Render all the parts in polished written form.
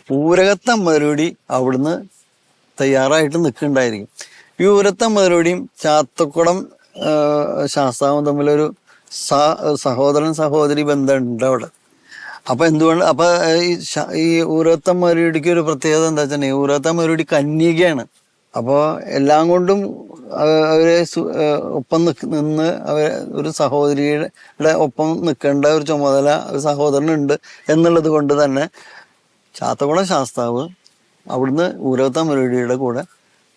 ഊരകത്തമ്പതിരോടി അവിടുന്ന് തയ്യാറായിട്ട് നിൽക്കുന്നുണ്ടായിരിക്കും. ഈ ഊരത്തമ്പതിരോടിയും ചാത്തക്കുളം ശാസ്താവും തമ്മിലൊരു സഹോദരൻ സഹോദരി ബന്ധമുണ്ട് അവിടെ. അപ്പൊ എന്തുകൊണ്ട് അപ്പൊ ഈ ഊരകത്തമ്പതിരോടിക്ക് ഒരു പ്രത്യേകത എന്താ വെച്ചിട്ടുണ്ടെങ്കിൽ ഊരകത്തമ്പതിരോടി കന്യകയാണ്. അപ്പോൾ എല്ലാം കൊണ്ടും അവരെ ഒപ്പം നിന്ന് അവരെ ഒരു സഹോദരിയുടെ ഒപ്പം നിൽക്കേണ്ട ഒരു ചുമതല ഒരു സഹോദരനുണ്ട് എന്നുള്ളത് കൊണ്ട് തന്നെ ചാത്തക്കുളം ശാസ്താവ് അവിടുന്ന് ഊരകത്തമ്പതിരോടിയുടെ കൂടെ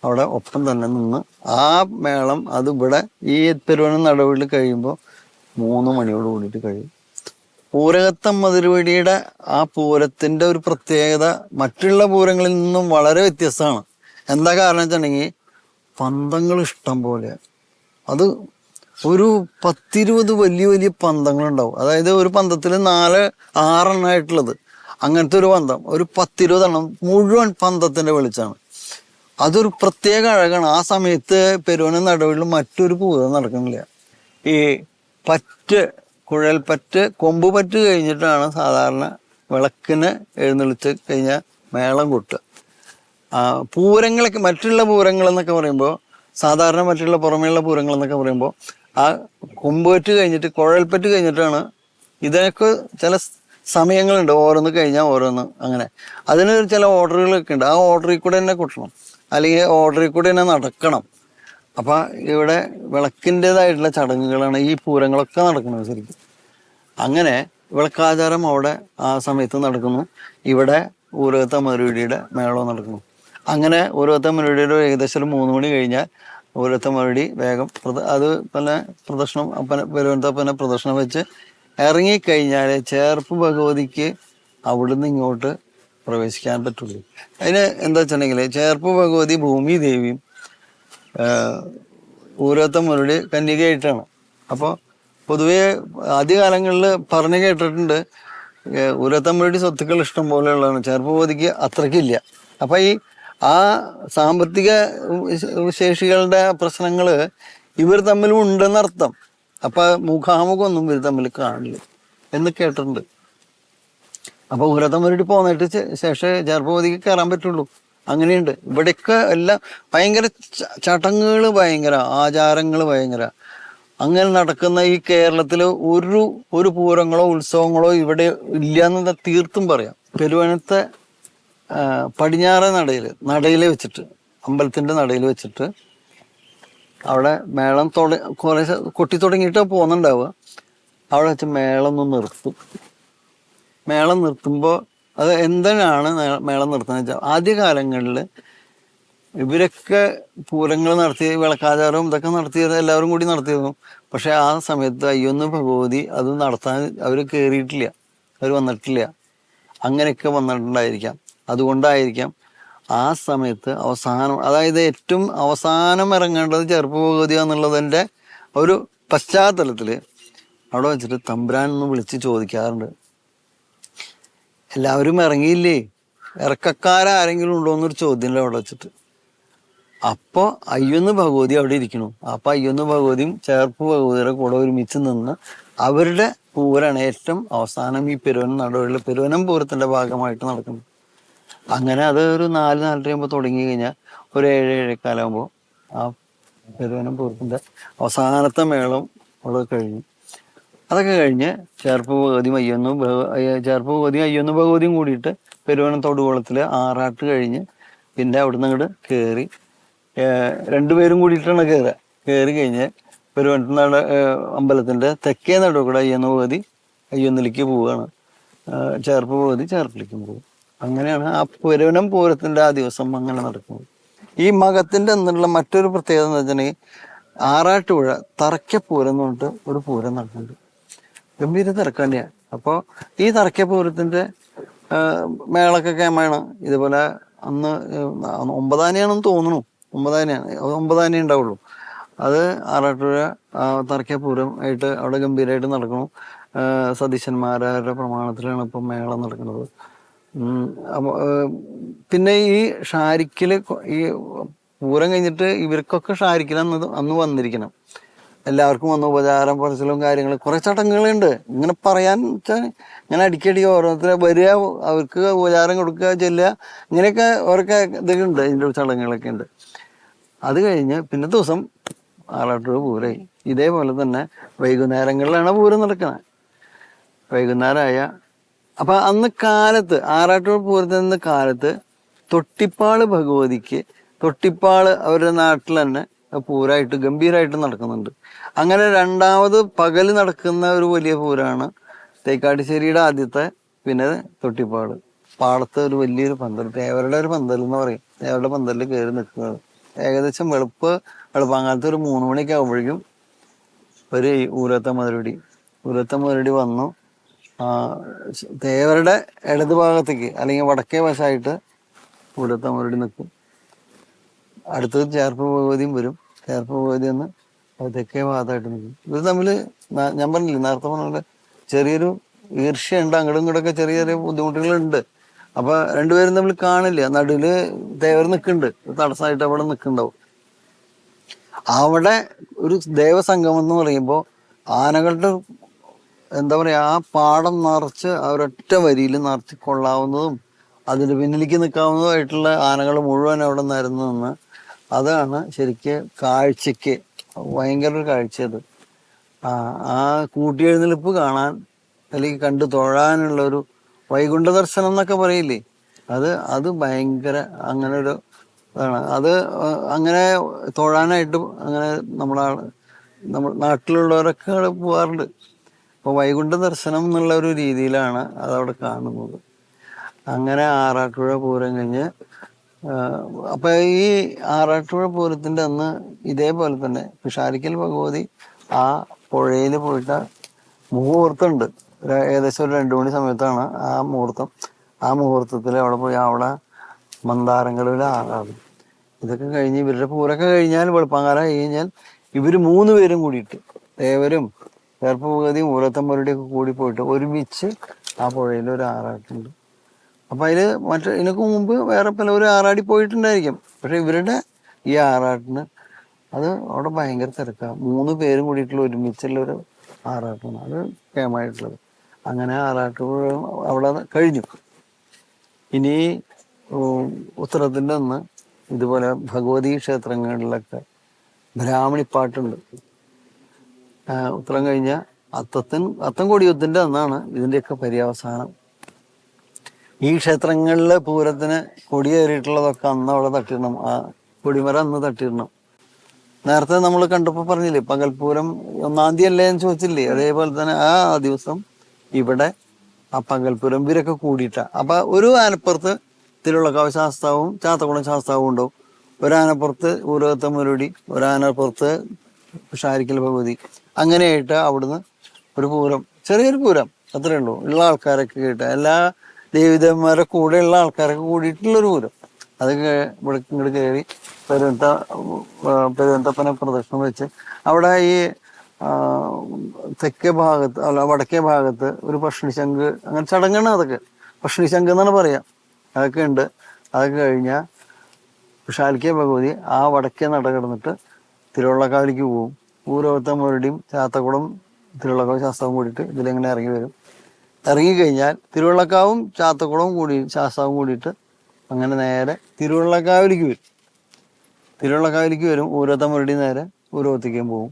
അവിടെ ഒപ്പം തന്നെ നിന്ന് ആ മേളം അത് ഇവിടെ ഈ പെരുവനം നടവിൽ കഴിയുമ്പോൾ 3 മണിയോട് കൂടിയിട്ട് കഴിയും. ഊരകത്തമ്പതിരോടിയുടെ ആ പൂരത്തിന്റെ ഒരു പ്രത്യേകത മറ്റുള്ള പൂരങ്ങളിൽ നിന്നും വളരെ വ്യത്യസ്തമാണ്. എന്താ കാരണം വെച്ചിട്ടുണ്ടെങ്കിൽ പന്തങ്ങൾ ഇഷ്ടം പോലെ, അത് ഒരു 10-20 വലിയ വലിയ പന്തങ്ങളുണ്ടാവും. അതായത് ഒരു പന്തത്തിൽ 4-6 എണ്ണമായിട്ടുള്ളത്. അങ്ങനത്തെ ഒരു പന്തം ഒരു 10-20 എണ്ണം മുഴുവൻ പന്തത്തിന്റെ വെളിച്ചാണ്. അതൊരു പ്രത്യേക അഴകാണ്. ആ സമയത്ത് പെരുവനം നടുവിൽ മറ്റൊരു പൂരം നടക്കുന്നില്ല. ഈ കുഴൽപ്പറ്റ് കൊമ്പുപറ്റ് കഴിഞ്ഞിട്ടാണ് സാധാരണ വിളക്കിന് എഴുന്നള്ളിച്ച് കഴിഞ്ഞാൽ മേളം കൊട്ടുക. പൂരങ്ങളൊക്കെ മറ്റുള്ള പൂരങ്ങൾ എന്നൊക്കെ പറയുമ്പോൾ സാധാരണ മറ്റുള്ള പുറമേയുള്ള പൂരങ്ങൾ എന്നൊക്കെ പറയുമ്പോൾ ആ കൊമ്പുപറ്റ് കഴിഞ്ഞിട്ട് കുഴൽപ്പറ്റ് കഴിഞ്ഞിട്ടാണ്. ഇതിനൊക്കെ ചില സമയങ്ങളുണ്ട്, ഓരോന്ന് കഴിഞ്ഞാൽ ഓരോന്ന് അങ്ങനെ. അതിന് ചില ഓർഡറുകളൊക്കെ ഉണ്ട്. ആ ഓർഡറിൽ കൂടെ തന്നെ കൊട്ടണം, അല്ലെങ്കിൽ ഓർഡറിൽ കൂടെ തന്നെ നടക്കണം. അപ്പൊ ഇവിടെ വിളക്കിൻ്റെതായിട്ടുള്ള ചടങ്ങുകളാണ് ഈ പൂരങ്ങളൊക്കെ നടക്കുന്നത് ശരിക്കും. അങ്ങനെ വിളക്കാചാരം അവിടെ ആ സമയത്ത് നടക്കുന്നു. ഇവിടെ ഊരകത്തമ്പതിരോടിയുടെ മേളവും നടക്കുന്നു. അങ്ങനെ ഊരകത്തമ്പതിരോടിയുടെ ഏകദേശം 3 മണി കഴിഞ്ഞാൽ ഊരകത്തമ്പതിരോടി വേഗം അത് പിന്നെ പ്രദക്ഷിണം പെരുവനത്തപ്പനെ പ്രദക്ഷിണം വെച്ച് ഇറങ്ങിക്കഴിഞ്ഞാൽ ചേർപ്പ് ഭഗവതിക്ക് അവിടുന്ന് ഇങ്ങോട്ട് പ്രവേശിക്കാൻ പറ്റുള്ളൂ. അതിന് എന്താ വെച്ചിട്ടുണ്ടെങ്കിൽ ചേർപ്പ് ഭഗവതി ഭൂമി ദേവിയും ഊരകത്തമ്പതിരോടി കന്യകയായിട്ടാണ്. അപ്പോൾ പൊതുവെ ആദ്യകാലങ്ങളിൽ പറഞ്ഞു കേട്ടിട്ടുണ്ട് ഊരകത്തമ്പതിരോടി സ്വത്തുക്കൾ ഇഷ്ടം പോലെയുള്ളതാണ്, ചേർപ്പ് ഭഗവതിക്ക് അത്രയ്ക്കില്ല. അപ്പം ഈ ആ സാമ്പത്തിക ശേഷികളുടെ പ്രശ്നങ്ങൾ ഇവർ തമ്മിലും ഉണ്ടെന്നർത്ഥം. അപ്പം മുഖാമുഖമൊന്നും ഇവർ തമ്മിൽ കാണില്ല എന്ന് കേട്ടിട്ടുണ്ട്. അപ്പൊ ഊരകത്തമ്പതിരോടി പോന്നിട്ട് ശേഷം ചേർപ്പ് ഭഗവതിക്ക് കയറാൻ പറ്റുള്ളൂ. അങ്ങനെയുണ്ട്. ഇവിടെയൊക്കെ എല്ലാം ഭയങ്കര ചടങ്ങുകൾ, ഭയങ്കര ആചാരങ്ങൾ, ഭയങ്കര അങ്ങനെ നടക്കുന്ന ഈ കേരളത്തിൽ ഒരു പൂരങ്ങളോ ഉത്സവങ്ങളോ ഇവിടെ ഇല്ല എന്ന് തീർത്തും പറയാം. പെരുവനത്തെ പടിഞ്ഞാറേ നടയിൽ വെച്ചിട്ട്, അമ്പലത്തിന്റെ നടയിൽ വെച്ചിട്ട് അവിടെ മേളം കുറെ കൊട്ടി തുടങ്ങിയിട്ട് പോകുന്നുണ്ടാവുക. അവിടെ വെച്ച് മേളം ഒന്ന് നിർത്തും. മേളം നിർത്തുമ്പോൾ അത് എന്തിനാണ് മേളം നിർത്തുന്നത് വെച്ചാൽ ആദ്യകാലങ്ങളിൽ ഇവരൊക്കെ പൂരങ്ങൾ നടത്തി വിളക്കാചാരവും ഇതൊക്കെ നടത്തിയത് എല്ലാവരും കൂടി നടത്തിയിരുന്നു. പക്ഷെ ആ സമയത്ത് അയ്യൊന്ന് ഭഗവതി അത് നടത്താൻ അവർ കയറിയിട്ടില്ല, അവർ വന്നിട്ടില്ല. അങ്ങനെയൊക്കെ വന്നിട്ടുണ്ടായിരിക്കാം. അതുകൊണ്ടായിരിക്കാം ആ സമയത്ത് അവസാനം, അതായത് ഏറ്റവും അവസാനം ഇറങ്ങേണ്ടത് ചേർപ്പ് ഭഗവതി എന്നുള്ളതിൻ്റെ ഒരു പശ്ചാത്തലത്തിൽ അവിടെ വെച്ചിട്ട് തമ്പുരാൻ ഒന്ന് വിളിച്ച് ചോദിക്കാറുണ്ട്, എല്ലാവരും ഇറങ്ങിയില്ലേ, ഇറക്കക്കാരാരെങ്കിലും ഉണ്ടോ എന്നൊരു ചോദ്യം അവിടെ വെച്ചിട്ട്. അപ്പോൾ അയ്യൊന്ന് ഭഗവതി അവിടെ ഇരിക്കണു. അപ്പൊ അയ്യൊന്ന് ഭഗവതിയും ചേർപ്പ് ഭഗവതിയുടെ കൂടെ ഒരുമിച്ച് നിന്ന് അവരുടെ പൂരാണ് ഏറ്റവും അവസാനം ഈ പെരുവനം നടുവിലുള്ള പെരുവനം പൂരത്തിന്റെ ഭാഗമായിട്ട് നടക്കുന്നത്. അങ്ങനെ അത് ഒരു 4-4:30 തുടങ്ങി കഴിഞ്ഞാൽ ഒരു 7-7:15 ആ പെരുവനം പൂരത്തിന്റെ അവസാനത്തെ മേളം അവിടെ കഴിഞ്ഞു. അതൊക്കെ കഴിഞ്ഞ് ചേർപ്പ് ഭഗവതിയും അയ്യൊന്ന് ഭഗവതിയും കൂടിയിട്ട് പെരുവനം തൊടുകുളത്തിൽ ആറാട്ട് കഴിഞ്ഞ് പിന്നെ അവിടുന്ന് അങ്ങോട്ട് കയറി, രണ്ടുപേരും കൂടിയിട്ടാണ് കയറി കഴിഞ്ഞ് പെരുവനത്ത് അമ്പലത്തിന്റെ തെക്കേ നടുക്കൂടെ അയ്യൊന്ന് ഭഗവതി അയ്യൊന്നിലേക്ക് പോവുകയാണ്, ചേർപ്പ് ഭഗവതി ചേർപ്പിലേക്കും പോകും. അങ്ങനെയാണ് ആ പെരുവനം പൂരത്തിന്റെ ആ ദിവസം അങ്ങനെ നടക്കുന്നത്. ഈ മകത്തിന്റെ എന്നുള്ള മറ്റൊരു പ്രത്യേകത എന്ന് വെച്ചിട്ടുണ്ടെങ്കിൽ ആറാട്ടുപുഴ തറയ്ക്കപ്പൂരം എന്ന് പറഞ്ഞിട്ട് ഒരു പൂരം നടക്കുന്നുണ്ട്. ഗംഭീര തിരക്ക് അപ്പോൾ ഈ തറയ്ക്കപ്പൂരത്തിന്റെ മേളൊക്കെ കേമാണ്. ഇതുപോലെ അന്ന് 9 ആനയാണെന്ന് തോന്നുന്നു, 9 ആന ഉണ്ടാവുള്ളൂ. അത് ആറാട്ടുപുഴ തറയ്ക്കപ്പൂരം ആയിട്ട് അവിടെ ഗംഭീരമായിട്ട് നടക്കണം. സതീശന്മാരുടെ പ്രമാണത്തിലാണ് ഇപ്പം മേളം നടക്കുന്നത്. പിന്നെ ഈ ഷാരിക്കല് ഈ പൂരം കഴിഞ്ഞിട്ട് ഇവർക്കൊക്കെ ഷാരിക്കൽ അന്ന് വന്നിരിക്കണം. എല്ലാവർക്കും വന്ന് ഉപചാരം പറച്ചിലും കാര്യങ്ങളും കുറെ ചടങ്ങുകളുണ്ട്. ഇങ്ങനെ പറയാൻ വെച്ചാൽ ഇങ്ങനെ അടിക്കടി ഓരോരുത്തരെ വരിക, അവർക്ക് ഉപചാരം കൊടുക്കുക, ചെല്ലുക, ഇങ്ങനെയൊക്കെ ഓരൊക്കെ ഇതൊക്കെ ഉണ്ട്, ഇതിൻ്റെ ചടങ്ങുകളൊക്കെ ഉണ്ട്. അത് കഴിഞ്ഞ് പിന്നെ ദിവസം ആറാട്ടുപുഴ പൂരമായി. ഇതേപോലെ തന്നെ വൈകുന്നേരങ്ങളിലാണ് പൂരം നടക്കുന്നത്. വൈകുന്നേരമായ അപ്പൊ അന്ന് കാലത്ത് ആറാട്ടുപുഴ പൂരത്തിന് കാലത്ത് തൊട്ടിപ്പാള് ഭഗവതിക്ക്, തൊട്ടിപ്പാള് അവരുടെ നാട്ടിൽ തന്നെ പൂരമായിട്ട് ഗംഭീരമായിട്ട് നടക്കുന്നുണ്ട്. അങ്ങനെ രണ്ടാമത് പകല് നടക്കുന്ന ഒരു വലിയ പൂരമാണ് തേക്കാട്ടുശ്ശേരിയുടെ ആദ്യത്തെ. പിന്നെ തൊട്ടിപ്പാട് പാടത്ത് ഒരു വലിയൊരു പന്തൽ, തേവരുടെ ഒരു പന്തൽ എന്ന് പറയും. തേവരുടെ പന്തലിൽ കയറി നിൽക്കുന്നത് ഏകദേശം വെളുപ്പാങ്കാലത്ത് ഒരു 3 മണിയൊക്കെ ആകുമ്പോഴേക്കും ഒരു ഊരത്ത മുതലടി വന്നു. തേവരുടെ ഇടത് ഭാഗത്തേക്ക് അല്ലെങ്കിൽ വടക്കേ വശമായിട്ട് ഊരത്ത മുതലടി നിൽക്കും. അടുത്തത് ചേർപ്പ് ഭഗവതിയും വരും. ചേർപ്പ് ഭഗവതി എന്ന് തെക്കേ ഭാഗത്തായിട്ട് നിൽക്കും. ഇത് തമ്മിൽ ഞാൻ പറഞ്ഞില്ലേ, നേരത്തെ പറഞ്ഞ ചെറിയൊരു ഈർഷ്യയുണ്ട്, അങ്ങോട്ടും ഇങ്ങോട്ടൊക്കെ ചെറിയ ചെറിയ ബുദ്ധിമുട്ടുകളുണ്ട്. അപ്പൊ രണ്ടുപേരും തമ്മിൽ കാണില്ല. നടുവില് തേവർ നിൽക്കുന്നുണ്ട്, തടസ്സമായിട്ട് അവിടെ നിൽക്കുന്നുണ്ടാവും. അവിടെ ഒരു ദേവസംഗമം എന്ന് പറയുമ്പോൾ ആനകളുടെ എന്താ പറയാ, ആ പാടം നിറച്ച് അവരൊറ്റ വരിയിൽ നിറച്ച് കൊള്ളാവുന്നതും അതിന് പിന്നിലേക്ക് നിൽക്കാവുന്നതുമായിട്ടുള്ള ആനകൾ മുഴുവൻ അവിടെ നിരന്ന് നിന്ന്, അതാണ് ശരിക്ക് കാഴ്ചക്ക് ഭയങ്കര ഒരു കാഴ്ചയത്. ആ കൂട്ടിയെഴുന്നള്ളിപ്പ് കാണാൻ അല്ലെങ്കിൽ കണ്ടു തൊഴാനുള്ള ഒരു വൈകുണ്ഠ ദർശനം എന്നൊക്കെ പറയില്ലേ, അത് ഭയങ്കര അങ്ങനെ ഒരു ഇതാണ്. അത് അങ്ങനെ തൊഴാനായിട്ട് അങ്ങനെ നമ്മൾ നാട്ടിലുള്ളവരൊക്കെ അവിടെ പോകാറുണ്ട്. അപ്പോൾ വൈകുണ്ഠ ദർശനം എന്നുള്ള ഒരു രീതിയിലാണ് അതവിടെ കാണുന്നത്. അങ്ങനെ ആറാട്ടുപുഴ പൂരം കഴിഞ്ഞ് അപ്പൊ ഈ ആറാട്ടുപുഴ പൂരത്തിന്റെ അന്ന് ഇതേപോലെ തന്നെ പിഷാരിക്കൽ ഭഗവതി ആ പുഴയിൽ പോയിട്ട് മുഹൂർത്തമുണ്ട്. ഏകദേശം ഒരു 2 മണി സമയത്താണ് ആ മുഹൂർത്തം. ആ മുഹൂർത്തത്തിൽ അവിടെ പോയി അവിടെ മന്ദാരങ്ങളിൽ ആറാടും. ഇതൊക്കെ കഴിഞ്ഞ് ഇവരുടെ പൂരൊക്കെ കഴിഞ്ഞാൽ വെളുപ്പാങ്കാലം കഴിഞ്ഞാൽ ഇവര് 3 പേരും കൂടിയിട്ട്, ദേവരും ചേർപ്പ് ഭഗവതിയും ഊരത്തമ്പരുടെയൊക്കെ കൂടി പോയിട്ട് ഒരുമിച്ച് ആ പുഴയിൽ ഒരു ആറാട്ടുണ്ട്. അപ്പൊ അതില് ഇതിനൊക്കെ മുമ്പ് വേറെ പലവരും ആറാടി പോയിട്ടുണ്ടായിരിക്കും. പക്ഷെ ഇവരുടെ ഈ ആറാട്ടിന് അത് അവിടെ ഭയങ്കര തിരക്കാണ്. 3 പേരും കൂടിയിട്ടുള്ള ഒരുമിച്ചുള്ള ഒരു ആറാട്ടാണ് അത് കേമായിട്ടുള്ളത്. അങ്ങനെ ആറാട്ട് അവിടെ കഴിഞ്ഞു. ഇനി ഉത്തരത്തിന്റെ അന്ന് ഇതുപോലെ ഭഗവതി ക്ഷേത്രങ്ങളിലൊക്കെ ബ്രാഹ്മണിപ്പാട്ടുണ്ട്. ഉത്തരം കഴിഞ്ഞ അത്തം കൊടിയുത്തിന്റെ അന്നാണ് ഇതിന്റെയൊക്കെ പര്യവസാനം. ഈ ക്ഷേത്രങ്ങളിലെ പൂരത്തിന് കൊടിയേറിയിട്ടുള്ളതൊക്കെ അന്ന് അവിടെ തട്ടിയിടണം. ആ കൊടിമര അന്ന് തട്ടിയിടണം. നേരത്തെ നമ്മൾ കണ്ടപ്പോൾ പറഞ്ഞില്ലേ പകൽപൂരം 1-ാം തീയതി അല്ലേ എന്ന് ചോദിച്ചില്ലേ, അതേപോലെ തന്നെ ആ ദിവസം ഇവിടെ ആ പകൽപൂരം ഇവരൊക്കെ കൂടിയിട്ടാ. അപ്പൊ ഒരു ആനപ്പുറത്ത് തിരുവള്ളക്കാവ് ശാസ്താവും ചാത്തക്കുളം ശാസ്താവും ഉണ്ടാവും, ഒരാനപ്പുറത്ത് ഊരകത്തെ മുരുടി, ഒരാനപ്പുറത്ത് ഷാരിക്കൽ ഭഗവതി. അങ്ങനെയായിട്ട് അവിടുന്ന് ഒരു പൂരം, ചെറിയൊരു പൂരം അത്രേ ഉള്ളൂ. ഉള്ള ആൾക്കാരൊക്കെ കേട്ട് എല്ലാ ദേവീദേവന്മാരുടെ കൂടെയുള്ള ആൾക്കാരൊക്കെ കൂടിയിട്ടുള്ളൊരു പൂരം. അത് ഇവിടെ ഇങ്ങോട്ട് കയറി പെരുവന്തപ്പനെ പ്രദക്ഷിണം വെച്ച് അവിടെ ഈ തെക്കേ ഭാഗത്ത് അല്ല വടക്കേ ഭാഗത്ത് ഒരു ഭക്ഷണിശങ്ക്, അങ്ങനെ ചടങ്ങാണ് അതൊക്കെ. ഭക്ഷണിശങ്ക് എന്നാണ് പറയാം. അതൊക്കെ ഉണ്ട്. അതൊക്കെ കഴിഞ്ഞാൽ ഷാൽക്കിയ ഭഗവതി ആ വടക്കേ നട കിടന്നിട്ട് തിരുവള്ളക്കാവിലേക്ക് പോകും. ഊരോത്ത മുരടിയും ചാത്തക്കുളം തിരുവള്ളക്കാവ് ശാസ്താവും കൂടിയിട്ട് ഇതിലെങ്ങനെ ഇറങ്ങി വരും. ഇറങ്ങിക്കഴിഞ്ഞാൽ തിരുവള്ളക്കാവും ചാത്തക്കുളവും കൂടി ശാസ്താവും കൂടിയിട്ട് അങ്ങനെ നേരെ തിരുവള്ളക്കാവിലേക്ക് വരും. ഊരോത്ത മുരടി നേരെ ഊരോത്തേക്കും പോകും.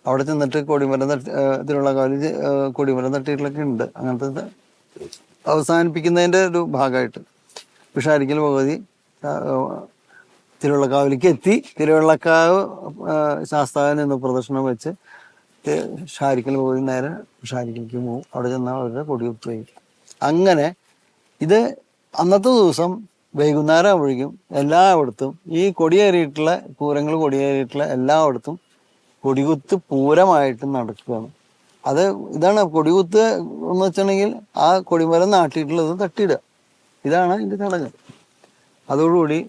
അവിടെ ചെന്നിട്ട് കൊടിമരം തിരുവള്ളക്കാവിൽ കൊടിമരം തട്ടിയിട്ടൊക്കെ ഉണ്ട്. അങ്ങനത്തെ അവസാനിപ്പിക്കുന്നതിൻ്റെ ഒരു ഭാഗമായിട്ട് പിഷാരിക്കൽ ഭഗവതി തിരുവള്ളക്കാവിലേക്ക് എത്തി. തിരുവള്ളക്കാവ് ശാസ്താവിൽ നിന്ന് പ്രദർശനം വെച്ച് ഷാരിക്കൽ ഭഗവതി നേരെ ഷാരിക്കലേക്ക് പോകും. അവിടെ ചെന്നാൽ അവരുടെ കൊടികുത്ത് വയ്ക്കും. അങ്ങനെ ഇത് അന്നത്തെ ദിവസം വൈകുന്നേരം ആവുമ്പോഴേക്കും എല്ലായിടത്തും ഈ കൊടിയേറിയിട്ടുള്ള കൊടിയേറിയിട്ടുള്ള എല്ലായിടത്തും കൊടികുത്ത് പൂരമായിട്ട് നടക്കുകയാണ്. ഇതാണ് കൊടികുത്ത് എന്ന് വെച്ചിട്ടുണ്ടെങ്കിൽ ആ കൊടിമരം നാട്ടിയിട്ടുള്ളത് തട്ടിയിടുക. ഇതാണ് ഇതിന്റെ ചടങ്ങ്. അതോടുകൂടി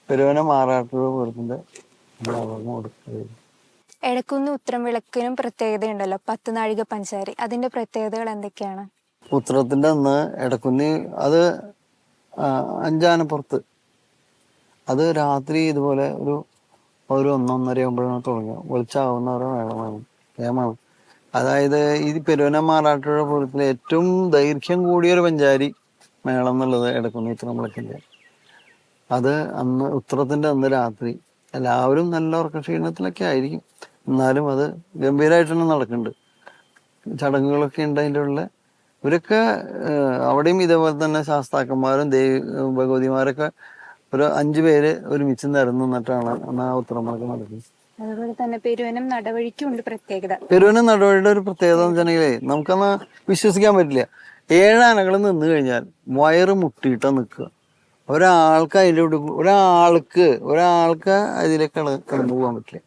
പെരുവന ആറാട്ടുപുഴ പൂരത്തിന്റെ കൊടുക്കുന്നത്. എടക്കുന്ന് ഉത്രം വിളക്കിനും പ്രത്യേകതയുണ്ടല്ലോ, 10 നാഴിക പഞ്ചാരി. അതിന്റെ പ്രത്യേകതകൾ എന്തൊക്കെയാണ്? ഉത്രത്തിന്റെ അന്ന് എടക്കുന്നി അത് 5 ആനപ്പുറത്ത് അത് രാത്രി ഇതുപോലെ ഒരു ഒരു 1-1:30 ആകുമ്പോഴാണ് തുടങ്ങുക. വെളിച്ചാവുന്നവരെ മേളമാണ്, ഏമാണ്. അതായത് ഈ പെരുവന മാറാട്ടുപുഴ പൂരത്തിലെ ഏറ്റവും ദൈർഘ്യം കൂടിയൊരു പഞ്ചാരി മേളം എന്നുള്ളത് എടക്കുന്നി ഉത്രംവിളക്കിൻ്റെ. അത് അന്ന് ഉത്രത്തിൻ്റെ അന്ന് രാത്രി എല്ലാവരും നല്ല ഉറക്ക ക്ഷീണത്തിലൊക്കെ ആയിരിക്കും, എന്നാലും അത് ഗംഭീരമായിട്ട് തന്നെ നടക്കുന്നുണ്ട്. ചടങ്ങുകളൊക്കെ ഉണ്ട് അതിൻ്റെ ഉള്ള. ഇവരൊക്കെ അവിടെയും ഇതേപോലെ തന്നെ ശാസ്താക്കന്മാരും ഭഗവതിമാരൊക്കെ ഒരു 5 പേര് ഒരുമിച്ച് നിരന്ന് നിന്നിട്ടാണ് അന്ന് ആ ഉത്രമൊക്കെ നടക്കുന്നത്. അതുപോലെ തന്നെ പെരുവനം നടവഴിക്കും ഉണ്ട് പ്രത്യേകത. പെരുവനം നടവഴിയുടെ ഒരു പ്രത്യേകത എന്ന് വെച്ചിട്ടുണ്ടെങ്കിലേ നമുക്കന്ന് വിശ്വസിക്കാൻ പറ്റില്ല. 7 ആനകൾ നിന്ന് കഴിഞ്ഞാൽ വയറ് മുട്ടിയിട്ടാ നിൽക്കുക. ഒരാൾക്ക് അതിലേക്ക് കടന്നു പോകാൻ പറ്റില്ല.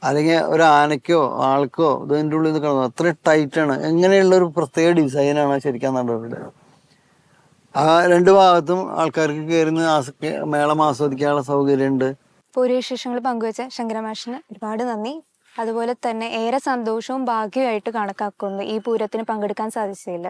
അല്ലെങ്കിൽ ഒരാനയ്ക്കോ ആൾക്കോ ഇതിൻ്റെ ഉള്ളിൽ നിന്ന് കടന്നു, അത്ര ടൈറ്റാണ്. എങ്ങനെയുള്ള ഒരു പ്രത്യേക ഡിസൈനാണ് ശരിക്കും നടവഴിയുടെ. ആ 2 ഭാഗത്തും ആൾക്കാർക്ക് കയറുന്ന മേളം ആസ്വദിക്കാനുള്ള സൗകര്യമുണ്ട്. പൂരവിശേഷങ്ങൾ പങ്കുവച്ച ശങ്കരമാഷിന് ഒരുപാട് നന്ദി. അതുപോലെ തന്നെ ഏറെ സന്തോഷവും ഭാഗ്യമായിട്ട് കണക്കാക്കുന്നു ഈ പൂരത്തിന് പങ്കെടുക്കാൻ സാധിച്ചില്ല.